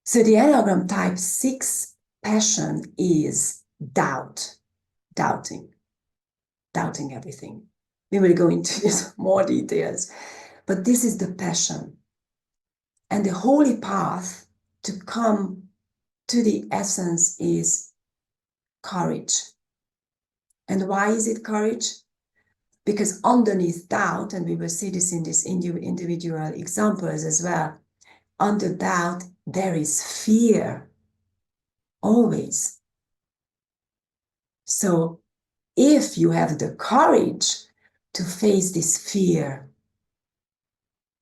So the Enneagram Type 6 passion is doubting everything. We will go into this more details, but this is the passion. And the holy path to come to the essence is courage. And why is it courage? Because underneath doubt, and we will see this in these individual examples as well, under doubt, there is fear, always. So if you have the courage to face this fear,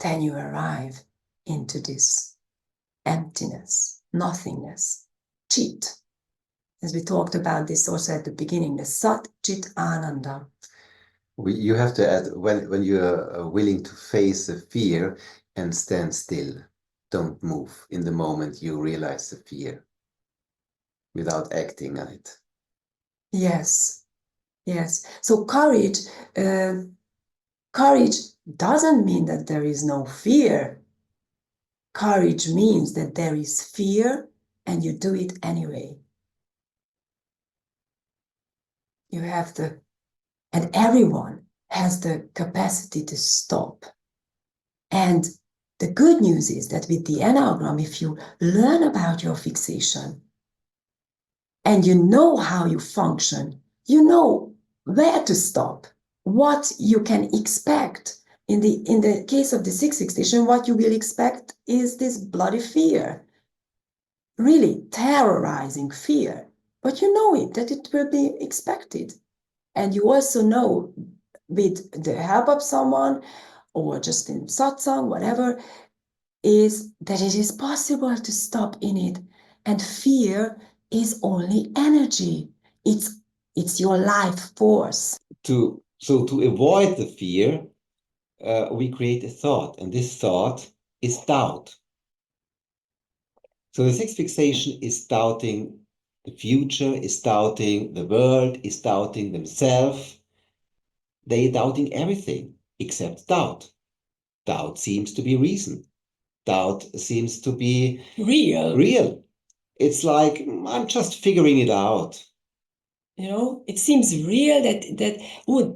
then you arrive into this emptiness, nothingness, chit. As we talked about this also at the beginning, the Sat Chit Ananda. You have to add, when you're willing to face the fear and stand still, don't move in the moment you realize the fear without acting on it. Yes, yes. So courage doesn't mean that there is no fear. Courage means that there is fear and you do it anyway. You have and everyone has the capacity to stop. And the good news is that with the Enneagram, if you learn about your fixation and you know how you function, you know where to stop, what you can expect. In the case of the sixth fixation, what you will expect is this bloody fear, really terrorizing fear. But you know that it will be expected. And you also know, with the help of someone or just in satsang, whatever, is that it is possible to stop in it. And fear is only energy. It's your life force. So to avoid the fear, we create a thought, and this thought is doubt. So the sixth fixation is doubting the future, is doubting the world, is doubting themselves. They're doubting everything except doubt. Doubt seems to be reason. Doubt seems to be real. It's like, I'm just figuring it out. You know, it seems real that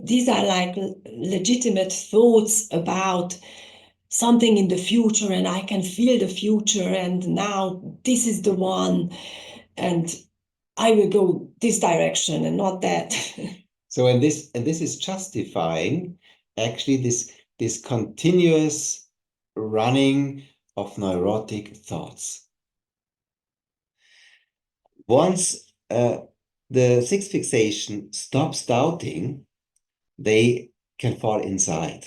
these are like legitimate thoughts about something in the future, and I can feel the future, and now this is the one, and I will go this direction and not that. So, and this is justifying actually this continuous running of neurotic thoughts. Once the sixth fixation stops doubting, they can fall inside.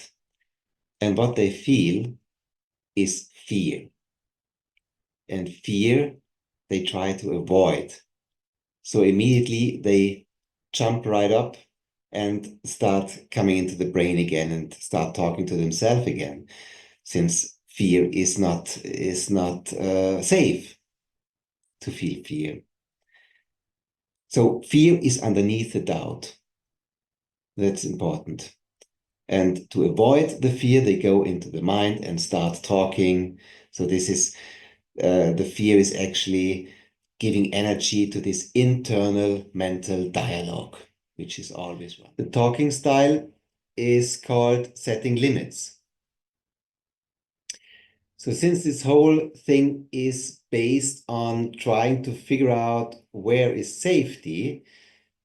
And what they feel is fear. And fear they try to avoid. So immediately they jump right up and start coming into the brain again and start talking to themselves again, since fear is not safe to feel fear. So fear is underneath the doubt. That's important. And to avoid the fear, they go into the mind and start talking. So this is, the fear is actually giving energy to this internal mental dialogue, which is always wrong. The talking style is called setting limits. So since this whole thing is based on trying to figure out where is safety,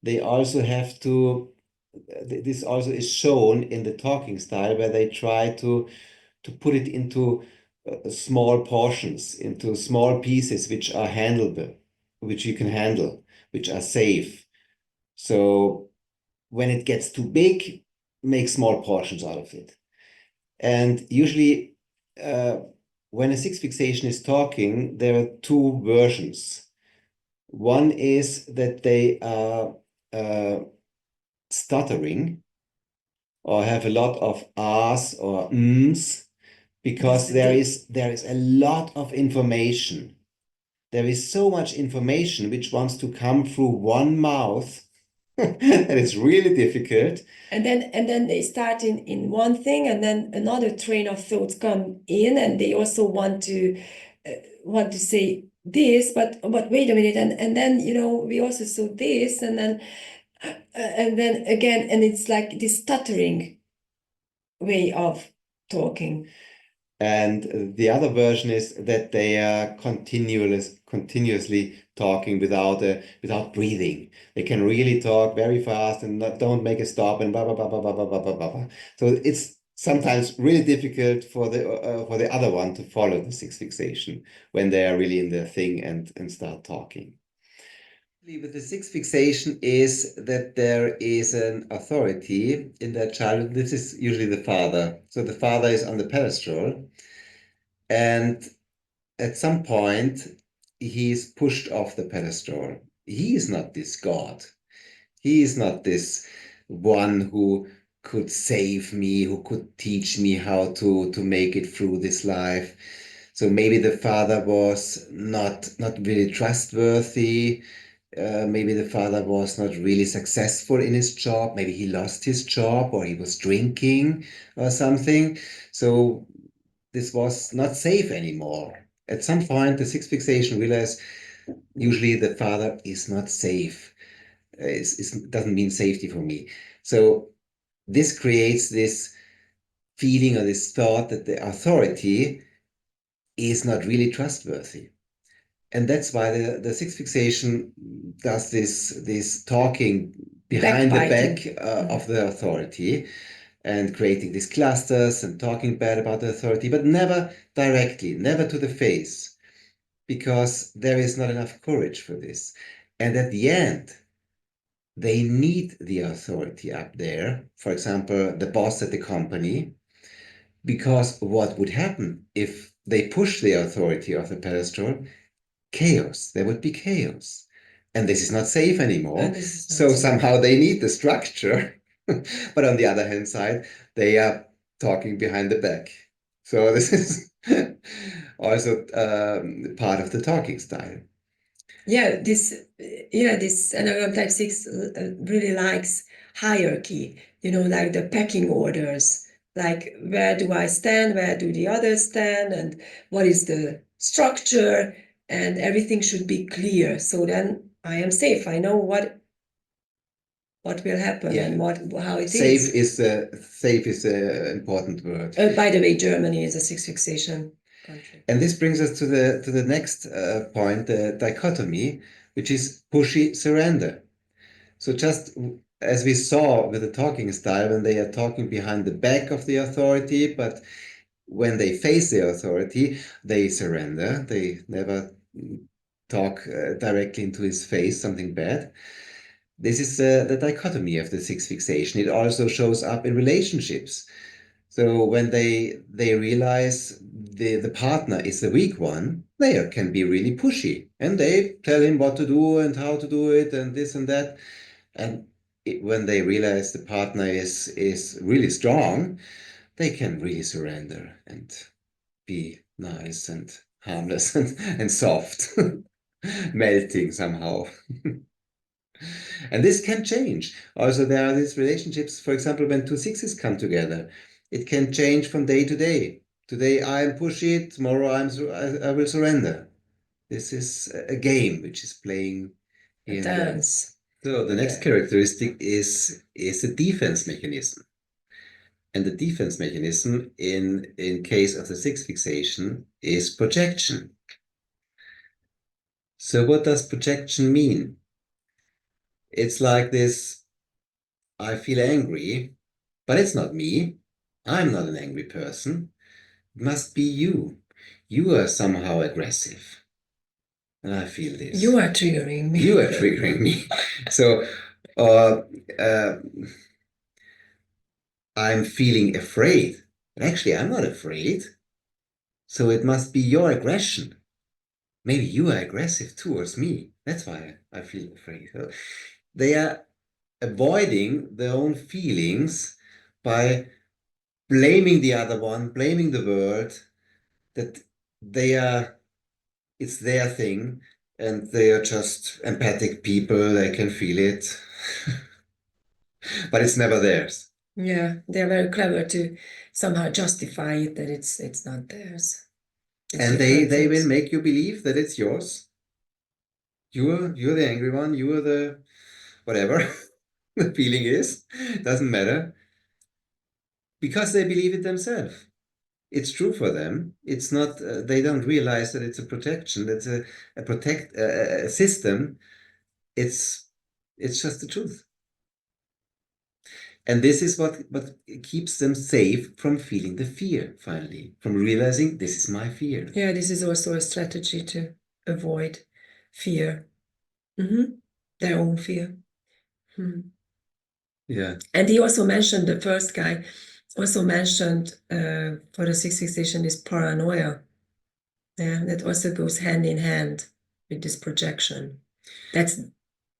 they also have to, this also is shown in the talking style, where they try to put it into small portions, into small pieces which are handleable, which you can handle, which are safe. So when it gets too big, make small portions out of it. And usually when a sixth fixation is talking, there are two versions. One is that they are stuttering or have a lot of ahs or ms, because there is a lot of information. There is so much information which wants to come through one mouth that is really difficult. And then they start in one thing, and then another train of thoughts come in, and they also want to want to say this, but wait a minute, and then we also saw this, and then again, and it's like this stuttering way of talking. And the other version is that they are continuously talking without breathing. They can really talk very fast and don't make a stop and blah blah blah blah blah blah blah blah blah. So it's sometimes really difficult for the other one to follow the sixth fixation when they are really in their thing and start talking. With the sixth fixation is that there is an authority in their childhood. This is usually the father. So the father is on the pedestal, and at some point he's pushed off the pedestal. He is not this God. He is not this one who could save me, who could teach me how to make it through this life. So maybe the father was not really trustworthy. Maybe the father was not really successful in his job. Maybe he lost his job or he was drinking or something. So this was not safe anymore. At some point, the sixth fixation realized usually the father is not safe. Doesn't mean safety for me. So this creates this feeling or this thought that the authority is not really trustworthy. And that's why the sixth fixation does this talking behind the back of the authority and creating these clusters and talking bad about the authority, but never directly, never to the face, because there is not enough courage for this. And at the end, they need the authority up there, for example, the boss at the company, because what would happen if they push the authority off the pedestal? Chaos. There would be chaos. And this is not safe anymore. So somehow they need the structure. But on the other hand side, they are talking behind the back. So this is also part of the talking style. This Enneagram Type 6 really likes hierarchy, like the pecking orders, like where do I stand, where do the others stand, and what is the structure, and everything should be clear. So then I am safe. I know what will happen and how it safe is. Safe is an important word. By the way, Germany is a sixth fixation country. And this brings us to the next point, the dichotomy, which is pushy surrender. So just as we saw with the talking style, when they are talking behind the back of the authority, but when they face the authority, they surrender. They never talk directly into his face something bad. This is the dichotomy of the sixth fixation. It also shows up in relationships. So when they realize the partner is the weak one, they can be really pushy and they tell him what to do and how to do it and this and that. And when they realize the partner is really strong, they can really surrender and be nice and harmless and soft, melting somehow. And this can change. Also, there are these relationships, for example, when two sixes come together, it can change from day to day. Today I am pushy, tomorrow I will surrender. This is a game which is playing here and there. So the next characteristic is the defense mechanism. And the defense mechanism in case of the sixth fixation is projection. So what does projection mean? It's like this, I feel angry, but it's not me. I'm not an angry person. It must be you. You are somehow aggressive. And I feel this. You are triggering me. You are triggering me. So uh, I'm feeling afraid. But actually, I'm not afraid. So it must be your aggression. Maybe you are aggressive towards me. That's why I feel afraid. So they are avoiding their own feelings by blaming the other one, blaming the world, that it's their thing, and they are just empathic people, they can feel it, but it's never theirs. Yeah, they're very clever to somehow justify it that it's not theirs. And they will make you believe that it's yours. You're the angry one, you're the whatever the feeling is, doesn't matter. Because they believe it themselves. It's true for them. It's not, they don't realize that it's a protection, that's a system. It's just the truth. And this is what keeps them safe from feeling the fear, finally, from realizing this is my fear. Yeah, this is also a strategy to avoid fear. Their own fear. Yeah. And he also mentioned, the first guy also mentioned for the sixth fixation is paranoia. Yeah, that also goes hand in hand with this projection. That's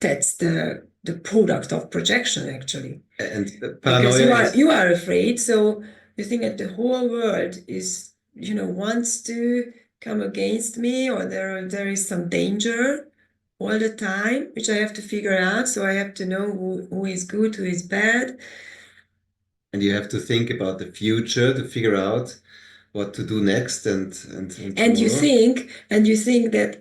the product of projection, actually. And paranoia because you are afraid, so you think that the whole world is, wants to come against me, or there is some danger all the time, which I have to figure out. So I have to know who is good, who is bad. And you have to think about the future to figure out what to do next and you tomorrow. think that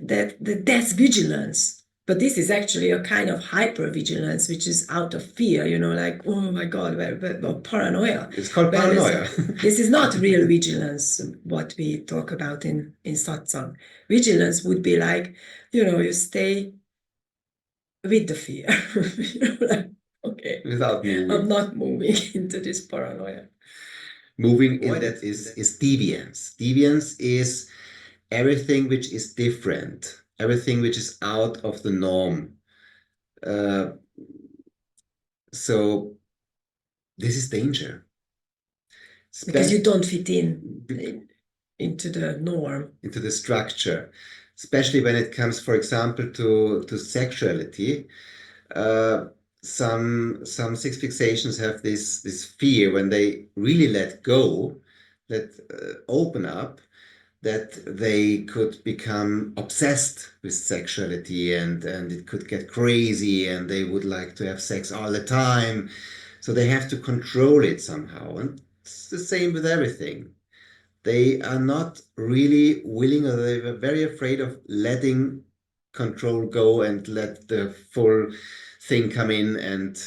that's vigilance, but this is actually a kind of hyper vigilance, which is out of fear, like, oh my god, paranoia. It's called paranoia. This is not real vigilance, what we talk about in satsang. Vigilance would be like, you stay with the fear. Like, okay, Without moving. I'm not moving into this paranoia. Moving in that is deviance. Deviance is everything which is different, everything which is out of the norm. So this is danger. Because you don't fit into the norm, into the structure, especially when it comes, for example, to sexuality. Some six fixations have this fear when they really let go, open up, that they could become obsessed with sexuality, and it could get crazy, and they would like to have sex all the time. So they have to control it somehow. And it's the same with everything. They are not really willing, or they were very afraid of letting control go and let the full thing come in and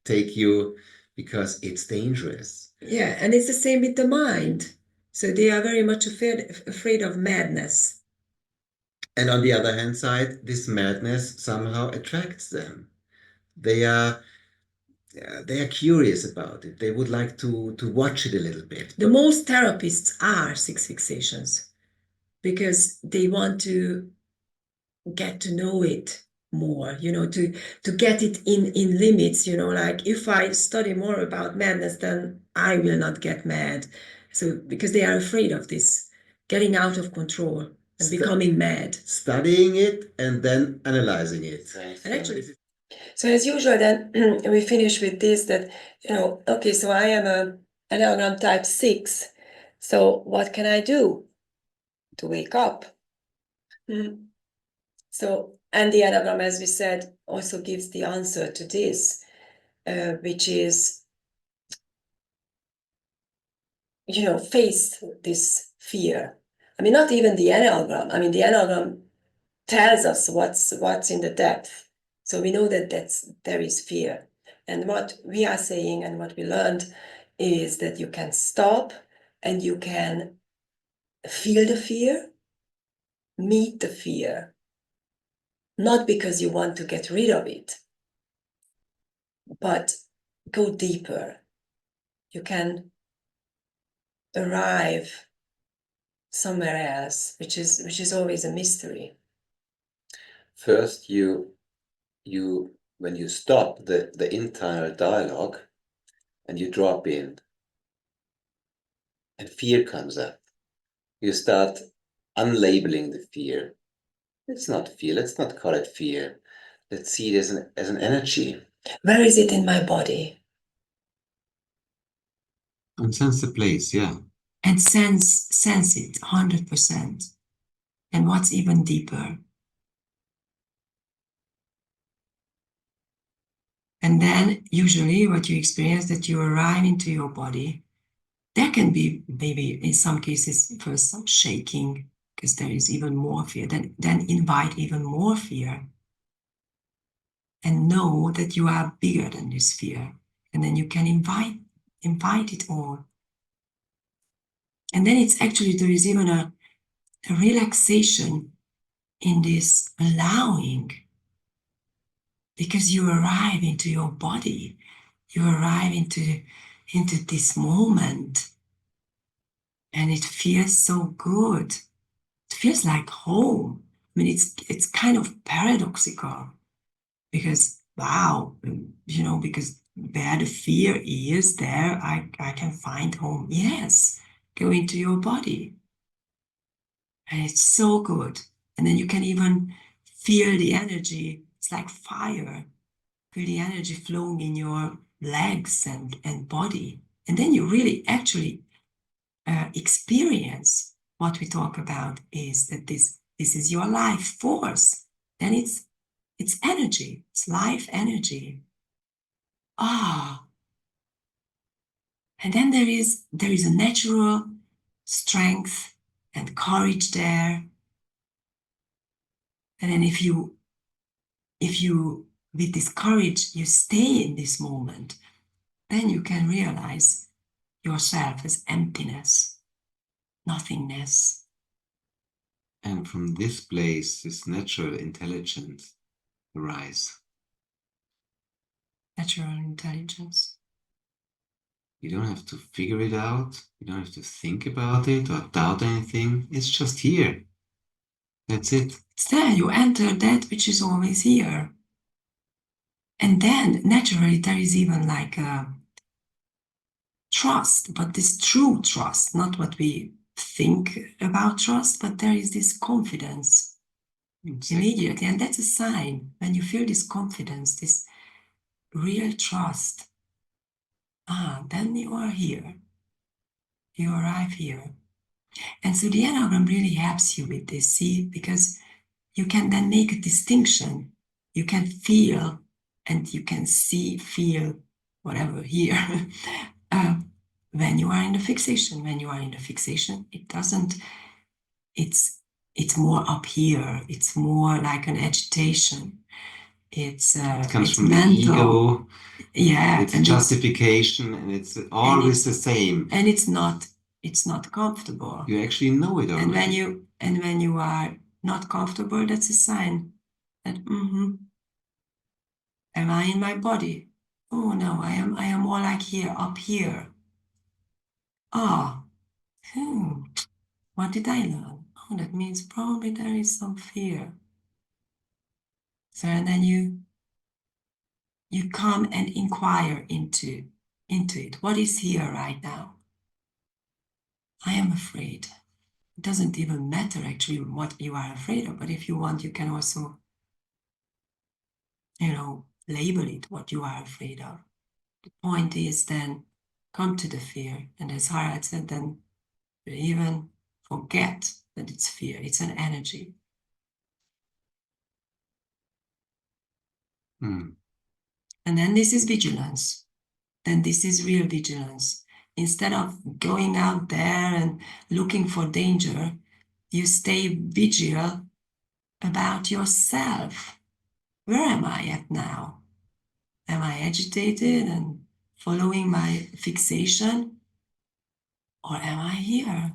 take you, because it's dangerous. Yeah, and it's the same with the mind. So they are very much afraid of madness. And on the other hand side, this madness somehow attracts them. They are curious about it. They would like to watch it a little bit. The most therapists are six fixations, because they want to get to know it more, to get it in limits, like, if I study more about madness, then I will not get mad. So because they are afraid of this getting out of control and becoming mad. Studying it and then analyzing it. And actually, so as usual, then we finish with this, that, okay, so I am an Enneagram Type 6. So what can I do to wake up? So, and the Enneagram, as we said, also gives the answer to this, which is, face this fear. I mean, not even the Enneagram. I mean, the Enneagram tells us what's in the depth. So we know that there is fear. And what we are saying and what we learned is that you can stop and you can feel the fear, meet the fear, not because you want to get rid of it, but go deeper. You can arrive somewhere else, which is always a mystery. First, you when you stop the internal dialogue and you drop in, and fear comes up, you start unlabeling the fear. It's not fear. Let's not call it fear. Let's see it as an energy. Where is it in my body? And sense the place, yeah. And sense it 100%. And what's even deeper? And then usually what you experience, that you arrive into your body. There can be maybe in some cases first some shaking, because there is even more fear. Then invite even more fear. And know that you are bigger than this fear. And then you can invite it all. And then it's actually, there is even a relaxation in this allowing, because you arrive into your body, you arrive into this moment, and it feels so good. It feels like home. I mean, it's kind of paradoxical, because wow, because where the fear is, there I can find home. Yes, go into your body. And it's so good. And then you can even feel the energy. It's like fire. Feel the energy flowing in your legs and body. And then you really actually experience what we talk about, is that this is your life force. Then it's energy. It's life energy. Ah. And then there is a natural strength and courage there. And then if you with this courage you stay in this moment, then you can realize yourself as emptiness, nothingness. And from this place, this natural intelligence arise. Natural intelligence. You don't have to figure it out. You don't have to think about it or doubt anything. It's just here. That's it. It's there. You enter that which is always here. And then naturally there is even like a trust, but this true trust, not what we think about trust, but there is this confidence immediately. And that's a sign when you feel this confidence, this real trust. Then you are here. You arrive here. And so the Enneagram really helps you with this, see, because you can then make a distinction. You can feel and you can see, feel, whatever here. When you are in the fixation. When you are in the fixation, it doesn't, it's more up here. It's more like an agitation. It comes from mental. the ego. Yeah. It's justification, and it's always the same. And it's not comfortable. You actually know it already. And when you are not comfortable, that's a sign that am I in my body? Oh no, I am more like here, up here. What did I learn? Oh, that means probably there is some fear. So and then you come and inquire into it. What is here right now? I am afraid. It doesn't even matter actually what you are afraid of, but if you want, you can also, label it what you are afraid of. The point is then come to the fear, and as Harald said, then even forget that it's fear. It's an energy. And then this is vigilance. Then this is real vigilance. Instead of going out there and looking for danger, you stay vigilant about yourself. Where am I at now? Am I agitated and following my fixation? Or am I here?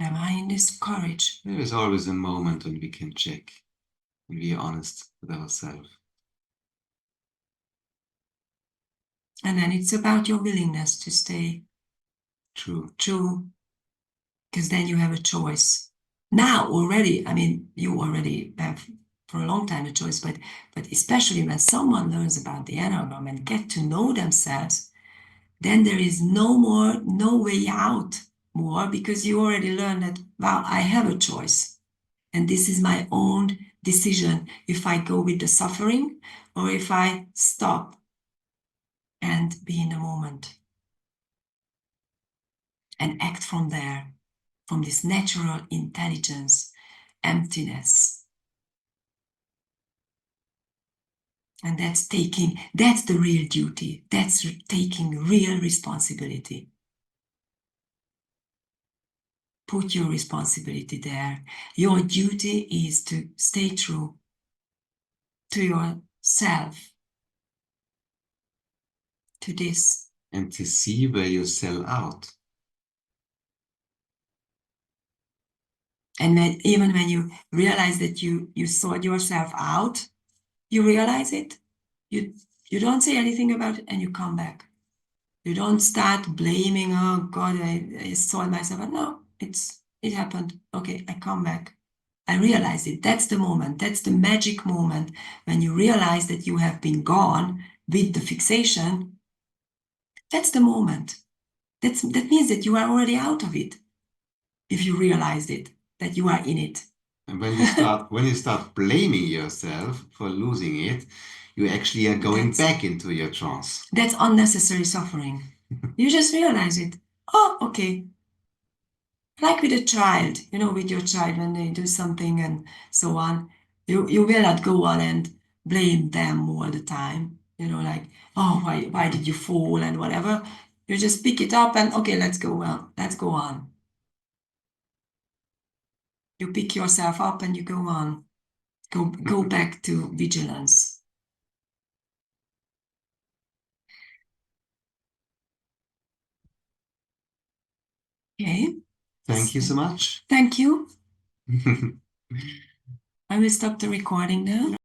Am I in this courage? There is always a moment when we can check and be honest with ourselves. And then it's about your willingness to stay true. Because then you have a choice. Now already, I mean, you already have for a long time a choice, but especially when someone learns about the Enneagram and get to know themselves, then there is no way out more, because you already learned that, wow, I have a choice. And this is my own decision if I go with the suffering or if I stop and be in the moment and act from there, from this natural intelligence, emptiness. And that's the real duty. That's taking real responsibility. put your responsibility there. Your duty is to stay true to yourself, to this. And to see where you sell out. And even when you realize that you sold yourself out, you realize it, you don't say anything about it, and you come back. You don't start blaming, oh God, I sold myself out. No, it happened. Okay, I come back. I realize it. That's the moment. That's the magic moment when you realize that you have been gone with the fixation. That's the moment. That means that you are already out of it. If you realized it, that you are in it. And when you start blaming yourself for losing it, you actually are going back into your trance. That's unnecessary suffering. You just realize it. Oh, okay. Like with a child, with your child when they do something and so on, you will not go on and blame them all the time. Like, oh, why did you fall and whatever. You just pick it up and okay, let's go on. You pick yourself up and you go on. Go back to vigilance. Okay. Thank you so much. Thank you. I will stop the recording now.